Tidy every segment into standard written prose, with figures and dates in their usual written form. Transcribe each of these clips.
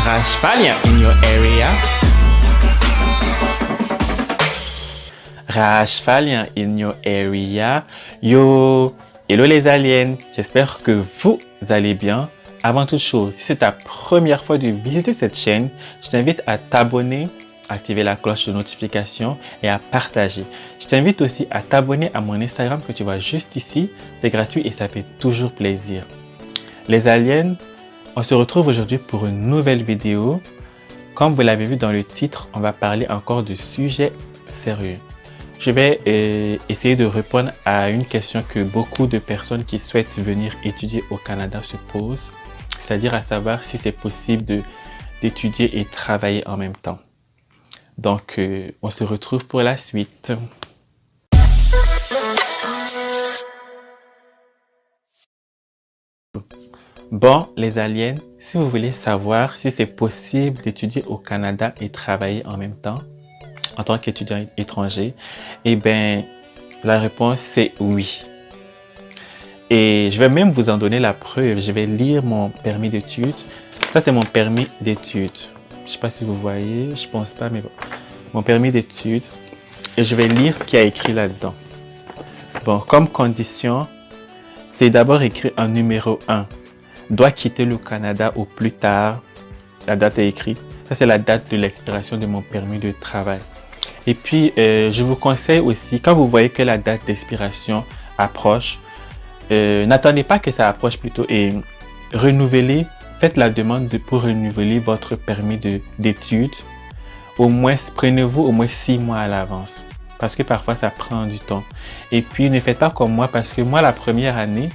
Rajfalia in your area. Rajfalia in your area. Yo, hello les aliens, j'espère que vous allez bien. Avant toute chose, si c'est ta première fois de visiter cette chaîne, je t'invite à t'abonner, activer la cloche de notification et à partager. Je t'invite aussi à t'abonner à mon Instagram que tu vois juste ici. C'est gratuit et ça fait toujours plaisir. Les aliens, on se retrouve aujourd'hui pour une nouvelle vidéo. Comme vous l'avez vu dans le titre, on va parler encore de sujets sérieux. Je vais essayer de répondre à une question que beaucoup de personnes qui souhaitent venir étudier au Canada se posent, c'est-à-dire à savoir si c'est possible d'étudier et travailler en même temps. Donc, on se retrouve pour la suite. Bon, les aliens, si vous voulez savoir si c'est possible d'étudier au Canada et travailler en même temps, en tant qu'étudiant étranger, eh bien, la réponse c'est oui. Et je vais même vous en donner la preuve. Je vais lire mon permis d'études. Ça, c'est mon permis d'études. Je ne sais pas si vous voyez, je pense pas, mais bon. Mon permis d'études. Et je vais lire ce qu'il y a écrit là-dedans. Bon, comme condition, c'est d'abord écrit en numéro 1. Doit quitter le Canada au plus tard. La date est écrite. Ça, c'est la date de l'expiration de mon permis de travail. Et puis, je vous conseille aussi, quand vous voyez que la date d'expiration approche, n'attendez pas que ça approche plutôt et renouvelez, faites la demande pour renouveler votre permis d'études. Au moins, prenez-vous au moins 6 mois à l'avance. Parce que parfois, ça prend du temps. Et puis, ne faites pas comme moi, parce que moi, la première année,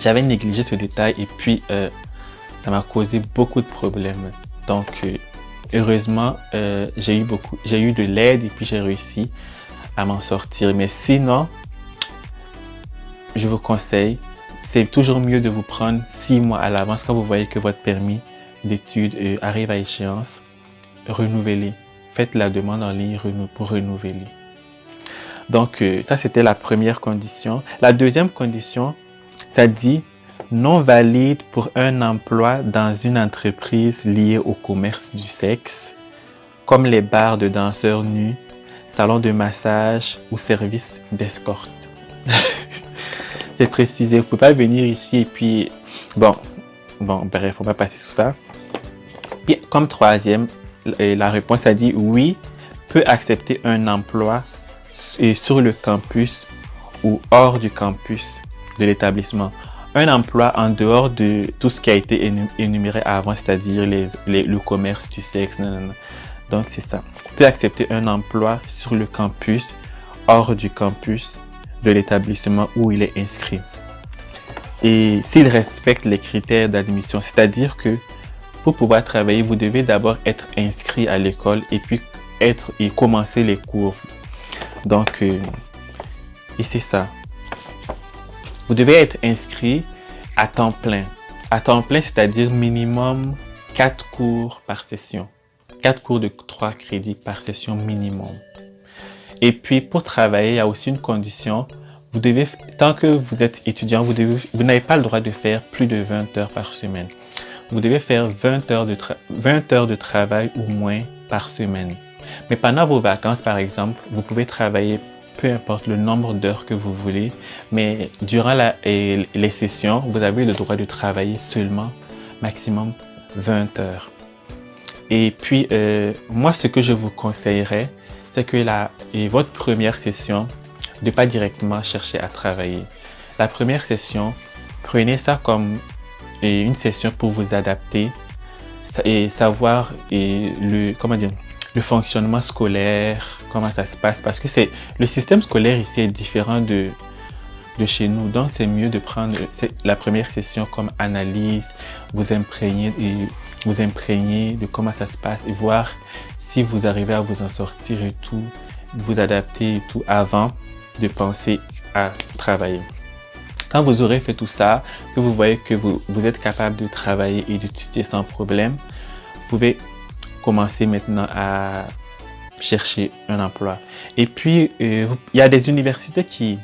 j'avais négligé ce détail et puis ça m'a causé beaucoup de problèmes. Donc, heureusement, j'ai eu de l'aide et puis j'ai réussi à m'en sortir. Mais sinon, je vous conseille, c'est toujours mieux de vous prendre 6 mois à l'avance quand vous voyez que votre permis d'études arrive à échéance. Renouvelez. Faites la demande en ligne pour renouveler. Donc, ça, c'était la première condition. La deuxième condition, ça dit non valide pour un emploi dans une entreprise liée au commerce du sexe, comme les bars de danseurs nus, salons de massage ou services d'escorte. C'est précisé, vous ne pouvez pas venir ici et puis... Bon, bref, on va passer sous ça. Puis, comme troisième, la réponse a dit oui, peut accepter un emploi sur le campus ou hors du campus de l'établissement. Un emploi en dehors de tout ce qui a été énuméré avant, c'est-à-dire le commerce du sexe. Nanana. Donc, c'est ça. Peut accepter un emploi sur le campus, hors du campus de l'établissement où il est inscrit. Et s'il respecte les critères d'admission, c'est-à-dire que pour pouvoir travailler, vous devez d'abord être inscrit à l'école et puis commencer les cours. Donc, et c'est ça. Vous devez être inscrit à temps plein. À temps plein, c'est-à-dire minimum 4 cours par session. 4 cours de 3 crédits par session minimum. Et puis, pour travailler, il y a aussi une condition. Vous devez, tant que vous êtes étudiant, vous n'avez pas le droit de faire plus de 20 heures par semaine. Vous devez faire 20 heures de travail ou moins par semaine. Mais pendant vos vacances, par exemple, vous pouvez travailler peu importe le nombre d'heures que vous voulez, mais durant les sessions, vous avez le droit de travailler seulement maximum 20 heures. Et puis, moi, ce que je vous conseillerais, c'est que votre première session, de ne pas directement chercher à travailler. La première session, prenez ça comme une session pour vous adapter et savoir le fonctionnement scolaire, comment ça se passe, parce que le système scolaire ici est différent de chez nous, donc c'est mieux de prendre la première session comme analyse, vous imprégner de comment ça se passe et voir si vous arrivez à vous en sortir et tout, vous adapter et tout avant de penser à travailler. Quand vous aurez fait tout ça, que vous voyez que vous êtes capable de travailler et d'étudier sans problème, vous pouvez commencer maintenant à chercher un emploi. Et puis, il y a des universités qui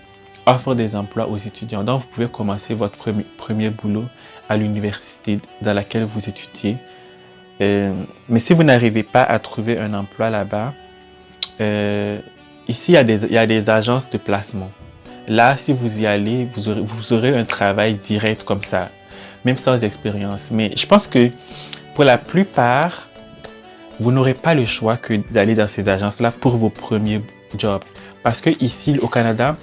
offrent des emplois aux étudiants. Donc, vous pouvez commencer votre premier boulot à l'université dans laquelle vous étudiez Mais si vous n'arrivez pas à trouver un emploi là-bas, ici, il y a des agences de placement. Là, si vous y allez, vous aurez un travail direct comme ça, même sans expérience. Mais je pense que pour la plupart, vous n'aurez pas le choix que d'aller dans ces agences-là pour vos premiers jobs. Parce que ici, au Canada,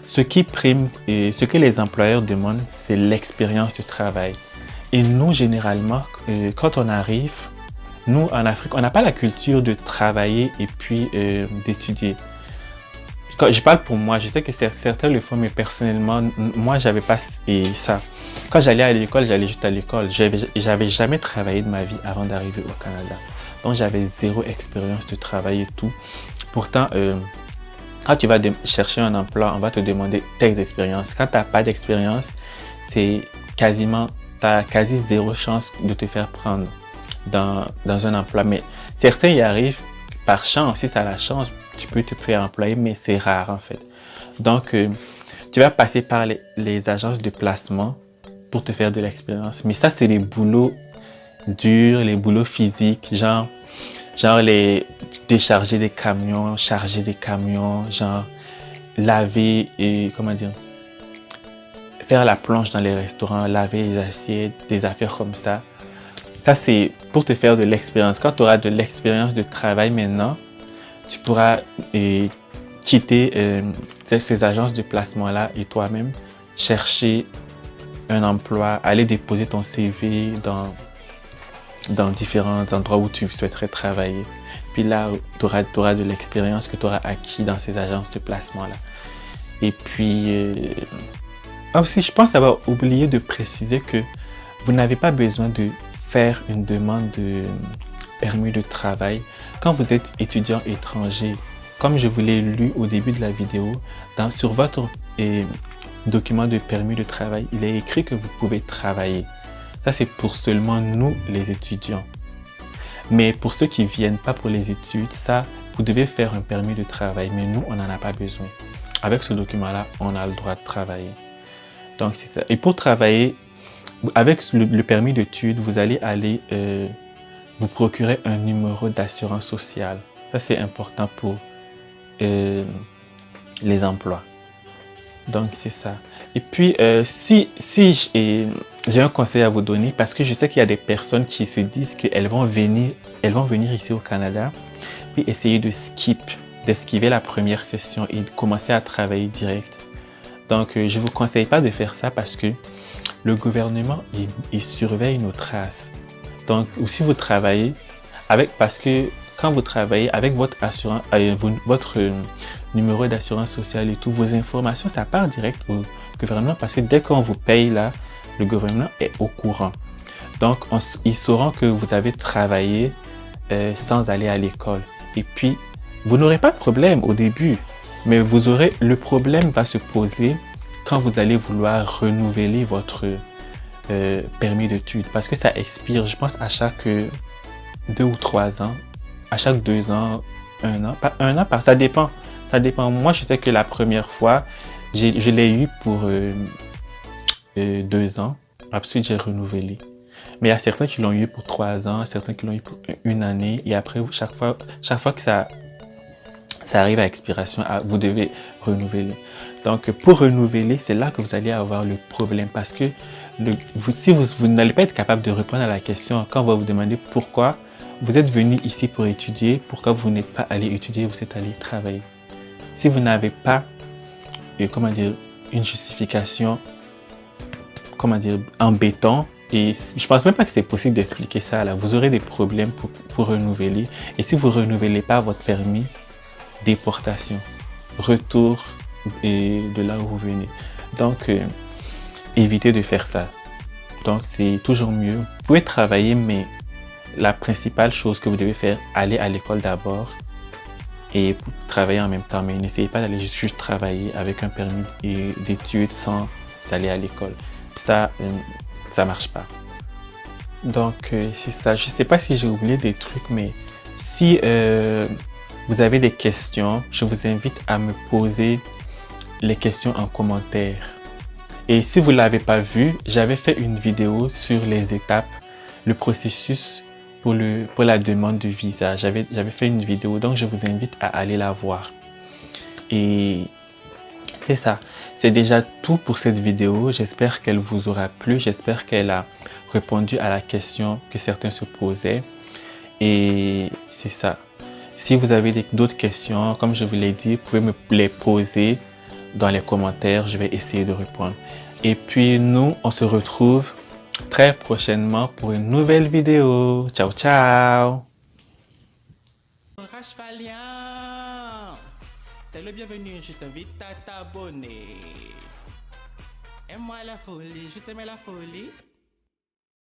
ce qui prime et ce que les employeurs demandent, c'est l'expérience de travail. Et nous, généralement, quand on arrive, nous, en Afrique, on n'a pas la culture de travailler et puis d'étudier. Quand je parle pour moi, je sais que certains le font, mais personnellement, moi, j'avais pas ça. Quand j'allais à l'école, j'allais juste à l'école. J'avais jamais travaillé de ma vie avant d'arriver au Canada. Donc, j'avais zéro expérience de travail et tout. Pourtant, quand tu vas chercher un emploi, on va te demander tes expériences. Quand tu n'as pas d'expérience, tu as quasi zéro chance de te faire prendre dans un emploi. Mais certains y arrivent par chance. Si tu as la chance, tu peux te faire employer, mais c'est rare en fait. Donc, tu vas passer par les agences de placement pour te faire de l'expérience. Mais ça, c'est les boulots durs, les boulots physiques, genre les décharger des camions, charger des camions, genre laver et comment dire, faire la planche dans les restaurants, laver les assiettes, des affaires comme ça. Ça, c'est pour te faire de l'expérience. Quand tu auras de l'expérience de travail maintenant, tu pourras quitter ces agences de placement-là et toi-même chercher un emploi, aller déposer ton CV dans différents endroits où tu souhaiterais travailler. Puis là, tu auras de l'expérience que tu auras acquis dans ces agences de placement-là. Et puis, aussi, je pense avoir oublié de préciser que vous n'avez pas besoin de faire une demande de permis de travail quand vous êtes étudiant étranger. Comme je vous l'ai lu au début de la vidéo, sur votre document de permis de travail, il est écrit que vous pouvez travailler. Ça, c'est pour seulement nous, les étudiants. Mais pour ceux qui ne viennent pas pour les études, ça, vous devez faire un permis de travail. Mais nous, on n'en a pas besoin. Avec ce document-là, on a le droit de travailler. Donc, c'est ça. Et pour travailler, avec le permis d'études, vous allez aller vous procurer un numéro d'assurance sociale. Ça, c'est important pour les emplois. Donc, c'est ça. Et puis, si j'ai un conseil à vous donner, parce que je sais qu'il y a des personnes qui se disent qu'elles vont venir ici au Canada et essayer d'esquiver la première session et de commencer à travailler direct. Donc, je ne vous conseille pas de faire ça parce que le gouvernement, il surveille nos traces. Donc, si vous travaillez parce que quand vous travaillez avec votre assurance, votre numéro d'assurance sociale et tout, vos informations, ça part direct au gouvernement parce que dès qu'on vous paye là, le gouvernement est au courant. Donc, ils sauront que vous avez travaillé sans aller à l'école. Et puis, vous n'aurez pas de problème au début, mais le problème va se poser quand vous allez vouloir renouveler votre permis d'études parce que ça expire, je pense, à chaque 2 ou 3 ans, à chaque 2 ans, 1 an, pas 1 an, ça dépend. Ça dépend. Moi, je sais que la première fois, je l'ai eu pour 2 ans. Ensuite, j'ai renouvelé. Mais il y a certains qui l'ont eu pour 3 ans, certains qui l'ont eu pour 1 année. Et après, chaque fois que ça arrive à expiration, vous devez renouveler. Donc, pour renouveler, c'est là que vous allez avoir le problème. Parce que si vous n'allez pas être capable de répondre à la question quand on va vous demander pourquoi vous êtes venu ici pour étudier, pourquoi vous n'êtes pas allé étudier, vous êtes allé travailler. Si vous n'avez pas, une justification, embêtant, et je pense même pas que c'est possible d'expliquer ça là, vous aurez des problèmes pour renouveler. Et si vous renouvelez pas votre permis, déportation, retour de là où vous venez. Donc, évitez de faire ça. Donc, c'est toujours mieux. Vous pouvez travailler, mais la principale chose que vous devez faire, aller à l'école d'abord et travailler en même temps. Mais n'essayez pas d'aller juste travailler avec un permis d'études sans aller à l'école. Ça marche pas. Donc, c'est ça. Je sais pas si j'ai oublié des trucs, mais si vous avez des questions, je vous invite à me poser les questions en commentaire. Et si vous ne l'avez pas vu, j'avais fait une vidéo sur les étapes, le processus pour la demande de visa. J'avais fait une vidéo, donc je vous invite à aller la voir. Et c'est ça. C'est déjà tout pour cette vidéo. J'espère qu'elle vous aura plu. J'espère qu'elle a répondu à la question que certains se posaient. Et c'est ça. Si vous avez d'autres questions, comme je vous l'ai dit, vous pouvez me les poser dans les commentaires. Je vais essayer de répondre. Et puis nous, on se retrouve très prochainement pour une nouvelle vidéo. Ciao, ciao! T'es le bienvenu, je t'invite à t'abonner. Aime-moi la folie, je t'aime la folie.